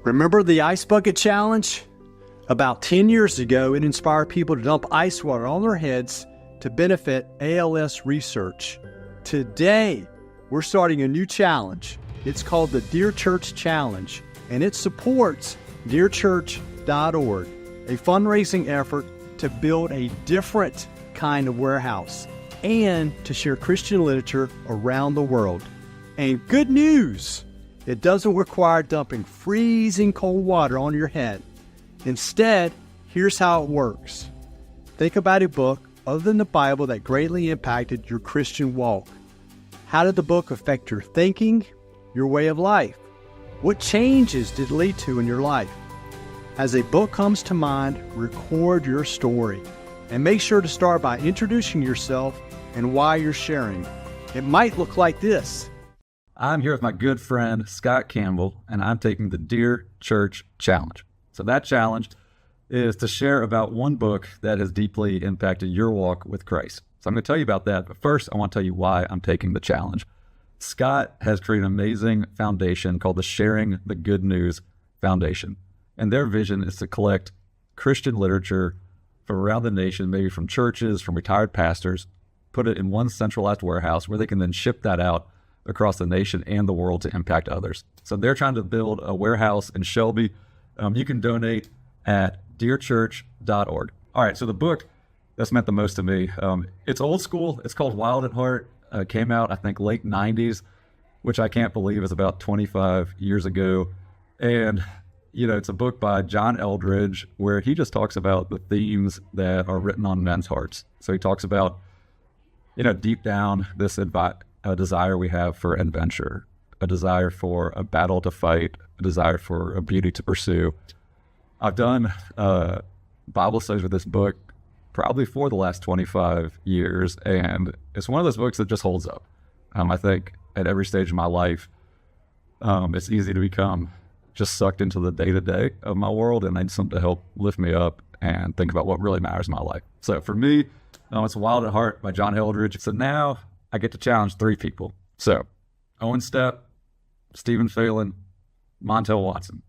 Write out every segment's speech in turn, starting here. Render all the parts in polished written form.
Remember the Ice Bucket Challenge? About 10 years ago, it inspired people to dump ice water on their heads to benefit ALS research. Today, we're starting a new challenge. It's called the Dear Church Challenge, and it supports dearchurch.org, a fundraising effort to build a different kind of warehouse and to share Christian literature around the world. And good news! It doesn't require dumping freezing cold water on your head. Instead, here's how it works. Think about a book other than the Bible that greatly impacted your Christian walk. How did the book affect your thinking, your way of life? What changes did it lead to in your life? As a book comes to mind, record your story. And make sure to start by introducing yourself and why you're sharing. It might look like this. I'm here with my good friend, Scott Campbell, and I'm taking the Dear Church Challenge. So that challenge is to share about one book that has deeply impacted your walk with Christ. So I'm going to tell you about that, but first I want to tell you why I'm taking the challenge. Scott has created an amazing foundation called the Sharing the Good News Foundation. And their vision is to collect Christian literature from around the nation, maybe from churches, from retired pastors, put it in one centralized warehouse where they can then ship that out across the nation and the world to impact others. So they're trying to build a warehouse in Shelby. You can donate at dearchurch.org. All right, so the book that's meant the most to me, it's old school. It's called Wild at Heart. It came out, I think, late 90s, which I can't believe is about 25 years ago. And, you know, it's a book by John Eldredge where he just talks about the themes that are written on men's hearts. So he talks about, you know, deep down this a desire we have for adventure, a desire for a battle to fight, a desire for a beauty to pursue. I've done Bible studies with this book probably for the last 25 years, and it's one of those books that just holds up. I think at every stage of my life, it's easy to become just sucked into the day-to-day of my world, and I need something to help lift me up and think about what really matters in my life. So for me, it's Wild at Heart by John Eldredge. So now I get to challenge 3 people. So Owen Stepp, Stephen Phelan, Montel Watson.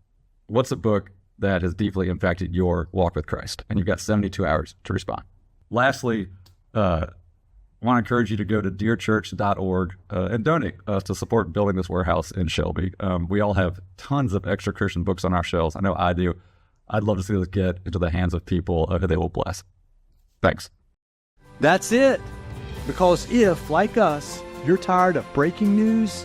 What's a book that has deeply impacted your walk with Christ? And you've got 72 hours to respond. Lastly, I want to encourage you to go to dearchurch.org and donate to support building this warehouse in Shelby. We all have tons of extra Christian books on our shelves. I know I do. I'd love to see this get into the hands of people who they will bless. Thanks. That's it. Because if, like us, you're tired of breaking news,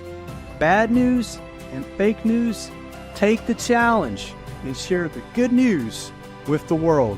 bad news, and fake news, take the challenge and share the good news with the world.